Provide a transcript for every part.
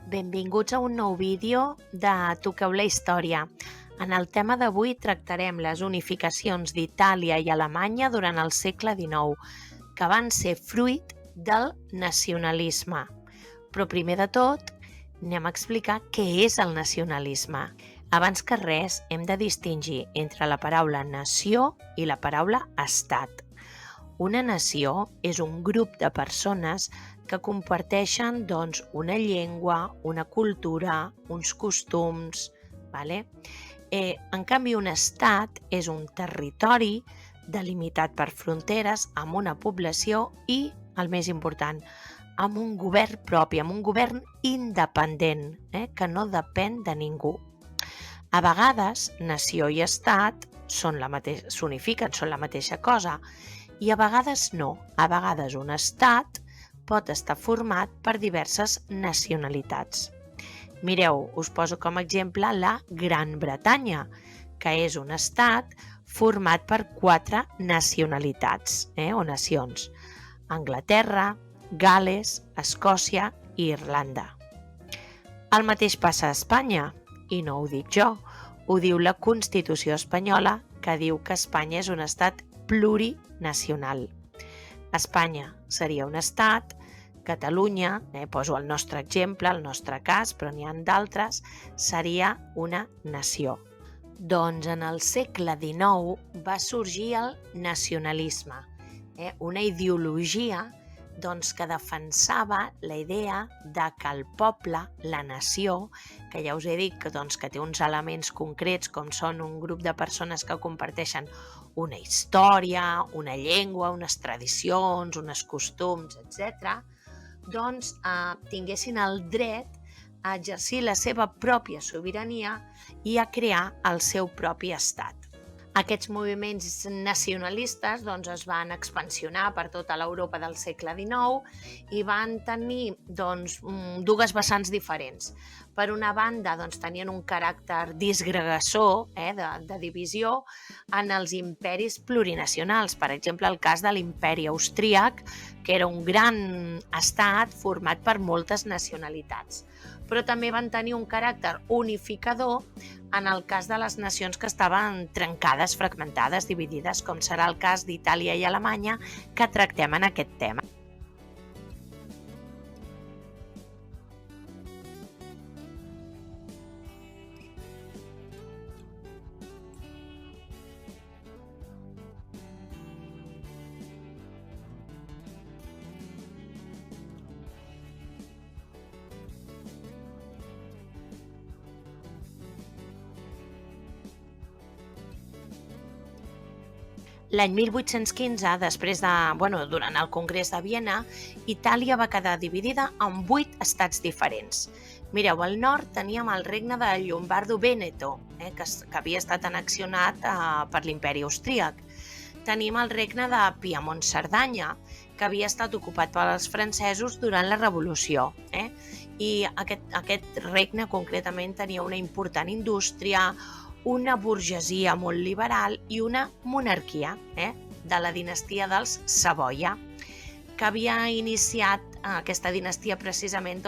Benvinguts a un nou vídeo de Toqueu la Història. En el tema d'avui tractarem les unificacions d'Itàlia i Alemanya durant el segle XIX, que van ser fruit del nacionalisme. Però primer de tot, anem a explicar què és el nacionalisme. Abans que res, hem de distingir entre la paraula nació i la paraula estat. Una nació és un grup de persones que comparteixen una llengua, una cultura, uns costums. En canvi, un estat és un territori delimitat per fronteres amb una població i, el més important, amb un govern propi, amb un govern independent, que no depèn de ningú. A vegades, nació i estat s'unifiquen, són la mateixa cosa, i a vegades no. A vegades un estat pot estar format per diverses nacionalitats. Mireu, us poso com a exemple la Gran Bretanya, que és un estat format per 4 nacionalitats o nacions: Anglaterra, Gal·les, Escòcia i Irlanda. El mateix passa a Espanya, i no ho dic jo, ho diu la Constitució espanyola, que diu que Espanya és un estat plurinacional. Espanya seria un estat, Catalunya, poso el nostre exemple, el nostre cas, però n'hi ha d'altres, seria una nació. Doncs en el segle XIX va sorgir el nacionalisme, una ideologia que defensava la idea de que el poble, la nació, que ja us he dit que té uns elements concrets com són un grup de persones que comparteixen una història, una llengua, unes tradicions, uns costums, etc., tinguessin el dret a exercir la seva pròpia sobirania i a crear el seu propi estat. Aquests moviments nacionalistes es van expansionar per tota l'Europa del segle XIX i van tenir dues vessants diferents. Per una banda, tenien un caràcter disgregassor, de divisió en els imperis plurinacionals. Per exemple, el cas de l'imperi austríac, que era un gran estat format per moltes nacionalitats. Però també van tenir un caràcter unificador en el cas de les nacions que estaven trencades, fragmentades, dividides, com serà el cas d'Itàlia i Alemanya, que tractem en aquest tema. L'any 1815, durant el Congrés de Viena, Itàlia va quedar dividida en 8 estats diferents. Mireu, al nord teníem el regne de Llombardo-Vèneto, que havia estat annexionat per l'imperi austríac. Tenim el regne de Piemont-Cerdanya, que havia estat ocupat pels francesos durant la Revolució. I aquest regne concretament tenia una important indústria, una burgesia molt liberal i una monarquia de la dinastia dels Savoia, que havia iniciat aquesta dinastia precisament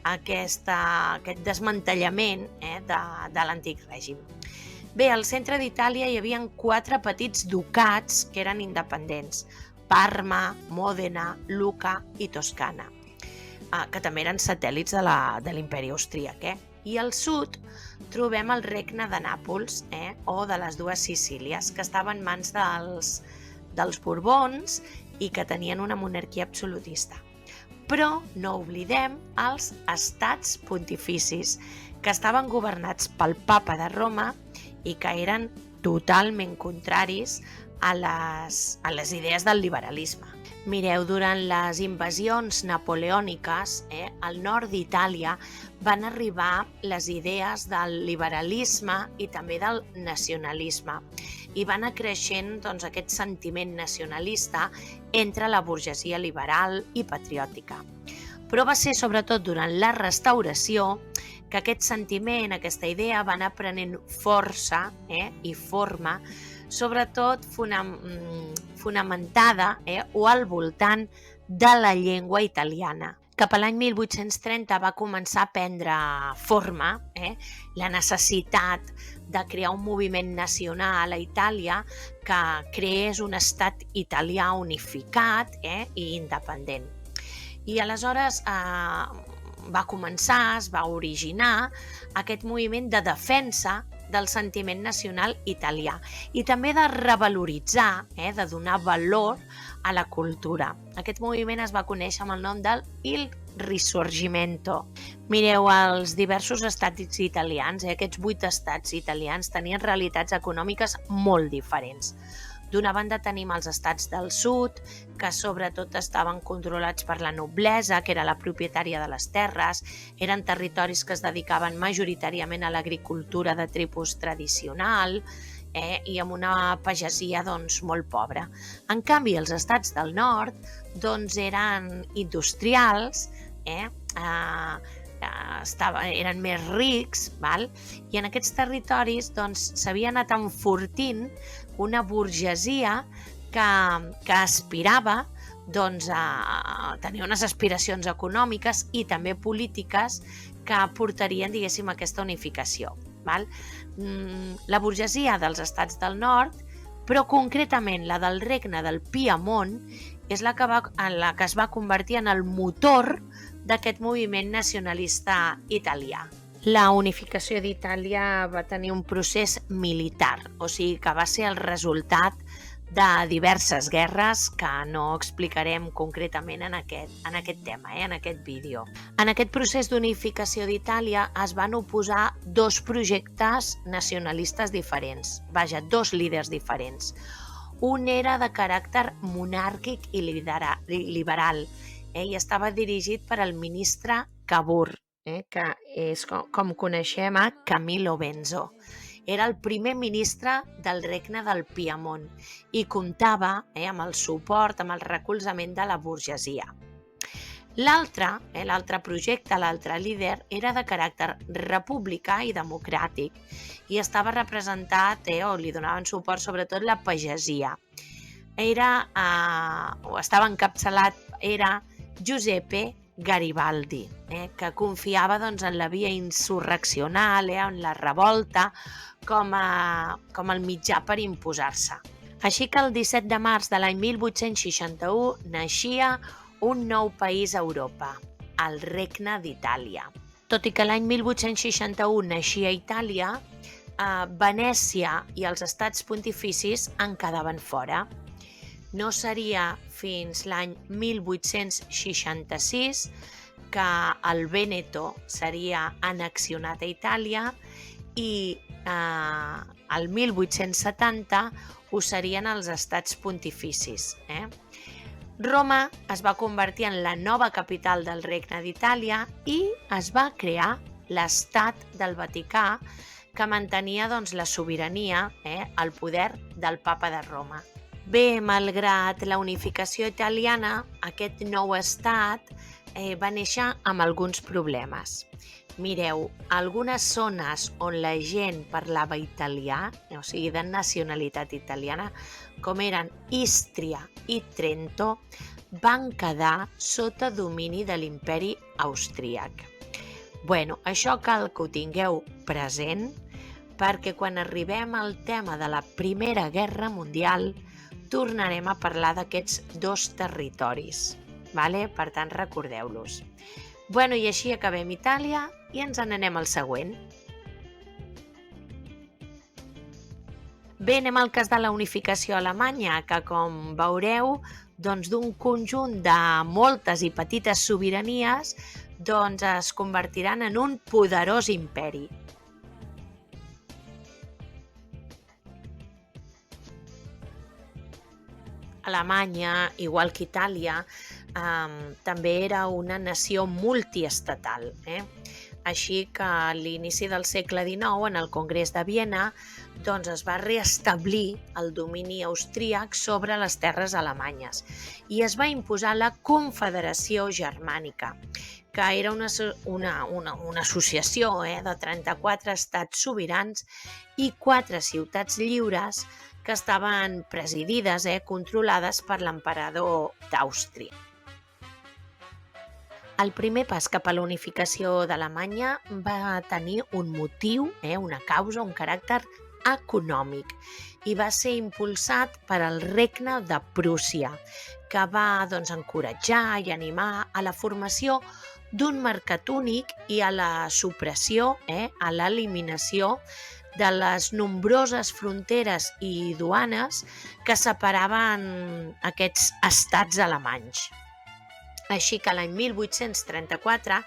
aquest desmantellament de l'antic règim. Bé, al centre d'Itàlia hi havia 4 petits ducats que eren independents: Parma, Mòdena, Lucca i Toscana, que també eren satèl·lits de l'imperi austríac. I al sud trobem el regne de Nàpols, o de les 2 Sicílies, que estaven en mans dels Borbons i que tenien una monarquia absolutista. Però no oblidem els estats pontificis, que estaven governats pel Papa de Roma i que eren totalment contraris a les idees del liberalisme. Mireu, durant les invasions napoleòniques, al nord d'Itàlia van arribar les idees del liberalisme i també del nacionalisme i va anar creixent aquest sentiment nacionalista entre la burgesia liberal i patriòtica. Però va ser sobretot durant la Restauració que aquest sentiment, aquesta idea, va anar prenent força i forma, sobretot fonamentada o al voltant de la llengua italiana, Cap a l'any 1830 va començar a prendre forma la necessitat de crear un moviment nacional a Itàlia que creés un estat italià unificat i independent. I aleshores va començar, es va originar aquest moviment de defensa del sentiment nacional italià i també de revaloritzar, de donar valor a la cultura. Aquest moviment es va conèixer amb el nom del Il Risorgimento. Mireu, els diversos estats italians, aquests 8 estats italians, tenien realitats econòmiques molt diferents. D'una banda tenim els estats del sud, que sobretot estaven controlats per la noblesa, que era la propietària de les terres, eren territoris que es dedicaven majoritàriament a l'agricultura de tipus tradicional i amb una pagesia molt pobra. En canvi, els estats del nord eren industrials, eren més rics, i en aquests territoris s'havia anat enfortint una burgesia que aspirava a tenir unes aspiracions econòmiques i també polítiques que portarien, diguéssim, a aquesta unificació. La burgesia dels estats del nord, però concretament la del regne del Piemont, és la que es va convertir en el motor d'aquest moviment nacionalista italià. La unificació d'Itàlia va tenir un procés militar, o sigui que va ser el resultat de diverses guerres que no explicarem concretament en aquest tema, en aquest vídeo. En aquest procés d'unificació d'Itàlia es van oposar 2 projectes nacionalistes diferents, 2 líders diferents. Un era de caràcter monàrquic i liberal i estava dirigit per el ministre Cavour, que és com coneixem a Camillo Benso. Era el primer ministre del regne del Piemont i comptava amb el suport, amb el recolzament de la burgesia. L'altre projecte, l'altre líder, era de caràcter republicà i democràtic i estava representat, o li donaven suport sobretot la pagesia. Estava encapçalat, era Giuseppe Garibaldi, que confiava en la via insurreccional, en la revolta, com el mitjà per imposar-se. Així que el 17 de març de l'any 1861 naixia un nou país a Europa, el Regne d'Itàlia. Tot i que l'any 1861 naixia Itàlia, Venècia i els estats pontificis en quedaven fora. No seria fins l'any 1866 que el Vèneto seria annexionat a Itàlia i el 1870 ho serien els estats pontificis. Roma es va convertir en la nova capital del Regne d'Itàlia i es va crear l'Estat del Vaticà, que mantenia la sobirania, el poder del Papa de Roma. Bé, malgrat la unificació italiana, aquest nou estat va néixer amb alguns problemes. Mireu, algunes zones on la gent parlava italià, o sigui, de nacionalitat italiana, com eren Ístria i Trento, van quedar sota domini de l'imperi austríac. Això cal que ho tingueu present, perquè quan arribem al tema de la Primera Guerra Mundial tornarem a parlar d'aquests 2 territoris. Per tant, recordeu-los. I així acabem Itàlia i ens n'anem al següent. Bé, anem al cas de la unificació alemanya, que com veureu, d'un conjunt de moltes i petites sobiranies, es convertiran en un poderós imperi. Alemanya, igual que Itàlia, també era una nació multiestatal. Així que a l'inici del segle XIX, en el Congrés de Viena, es va reestablir el domini austríac sobre les terres alemanyes i es va imposar la Confederació Germànica, que era una associació de 34 estats sobirans i 4 ciutats lliures que estaven presidides, controlades per l'emperador d'Àustria. El primer pas cap a la unificació d'Alemanya va tenir un motiu, una causa, un caràcter econòmic i va ser impulsat per al Regne de Prússia, que va encoratjar i animar a la formació d'un mercat únic i a la supressió, a l'eliminació de les nombroses fronteres i duanes que separaven aquests estats alemanys. Així que l'any 1834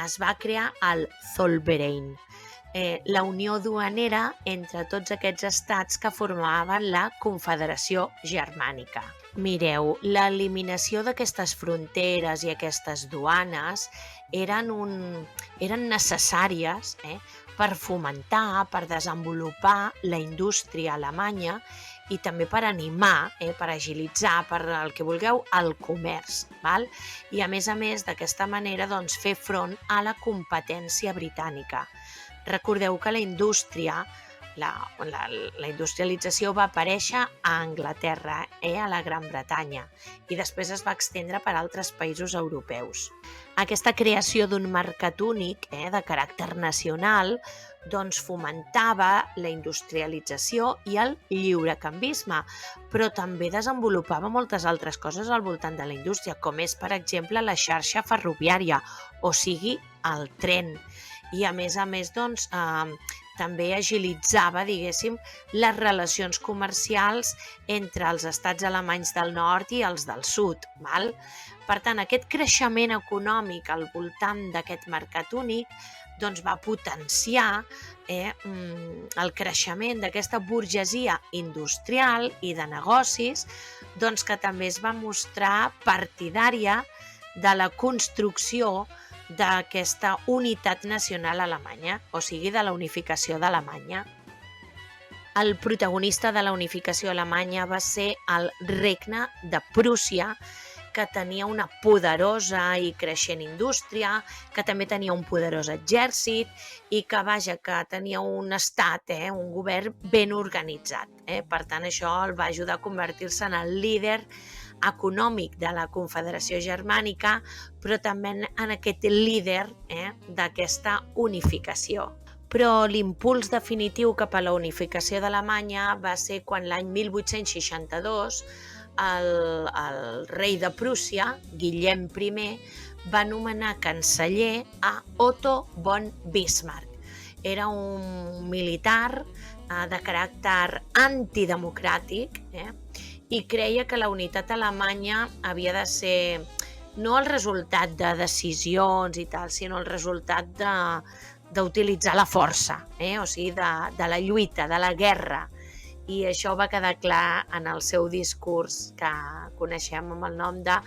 es va crear el Zollverein, la unió duanera entre tots aquests estats que formaven la Confederació Germànica. Mireu, l'eliminació d'aquestes fronteres i aquestes duanes eren necessàries per fomentar, per desenvolupar la indústria alemanya i també per animar, per agilitzar, per el que vulgueu, el comerç. Val? I a més d'aquesta manera fer front a la competència britànica. Recordeu que la indústria, la industrialització va aparèixer a Anglaterra, a la Gran Bretanya, i després es va estendre per altres països europeus. Aquesta creació d'un mercat únic de caràcter nacional fomentava la industrialització i el lliurecanvisme, però també desenvolupava moltes altres coses al voltant de la indústria, com és, per exemple, la xarxa ferroviària, o sigui, el tren. I a més, també agilitzava, diguéssim, les relacions comercials entre els estats alemanys del nord i els del sud. Val? Per tant, aquest creixement econòmic al voltant d'aquest mercat únic va potenciar el creixement d'aquesta burgesia industrial i de negocis que també es va mostrar partidària de la construcció d'aquesta unitat nacional alemanya, o sigui, de la unificació d'Alemanya. El protagonista de la unificació alemanya va ser el Regne de Prússia, que tenia una poderosa i creixent indústria, que també tenia un poderós exèrcit i que tenia un estat, un govern ben organitzat. Per tant, això el va ajudar a convertir-se en el líder econòmic de la Confederació Germànica, però també en aquest líder d'aquesta unificació. Però l'impuls definitiu cap a la unificació d'Alemanya va ser quan l'any 1862 el rei de Prússia, Guillem I, va nomenar canceller a Otto von Bismarck. Era un militar de caràcter antidemocràtic i creia que la unitat alemanya havia de ser no el resultat de decisions i tal, sinó el resultat d'utilitzar la força, o sigui, de la lluita, de la guerra. I això va quedar clar en el seu discurs que coneixem amb el nom de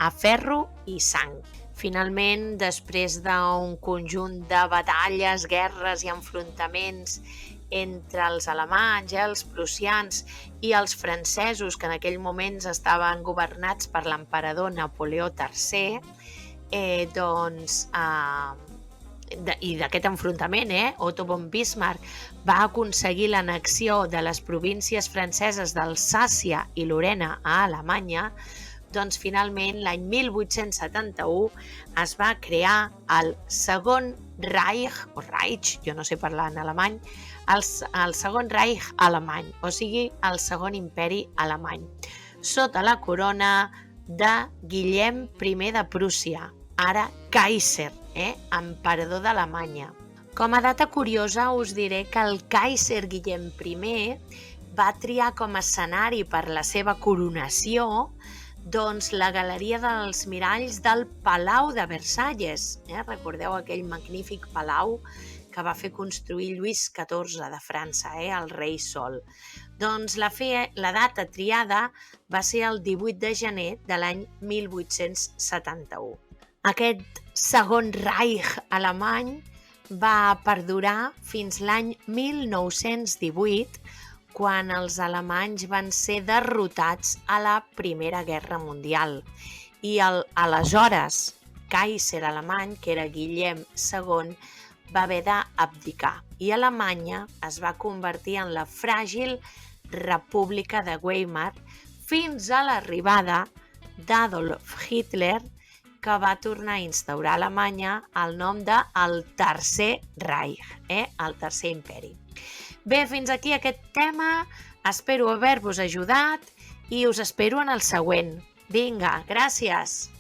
A ferro i sang. Finalment, després d'un conjunt de batalles, guerres i enfrontaments entre els alemanys, els prussians i els francesos, que en aquell moment estaven governats per l'emperador Napoleó III, i d'aquest enfrontament, Otto von Bismarck va aconseguir l'annexió de les províncies franceses d'Alsàcia i Lorena a Alemanya. Finalment, l'any 1871 es va crear el Segon Reich, o Reich, jo no sé parlar en alemany, el Segon Reich alemany, o sigui, el Segon Imperi alemany, sota la corona de Guillem I de Prússia, ara Kaiser, emperador d'Alemanya. Com a data curiosa us diré que el Kaiser Guillem I va triar com a escenari per la seva coronació la galeria dels miralls del Palau de Versalles. Recordeu aquell magnífic palau que va fer construir Lluís XIV de França, el rei Sol. La data triada va ser el 18 de gener de l'any 1871. Aquest Segon Reich alemany va perdurar fins l'any 1918, quan els alemanys van ser derrotats a la Primera Guerra Mundial. I aleshores Kaiser alemany, que era Guillem II, va haver d'abdicar. I Alemanya es va convertir en la fràgil República de Weimar fins a l'arribada d'Adolf Hitler que va tornar a instaurar a Alemanya el nom de el Tercer Reich, el Tercer Imperi. Bé, fins aquí aquest tema. Espero haver-vos ajudat i us espero en el següent. Vinga, gràcies!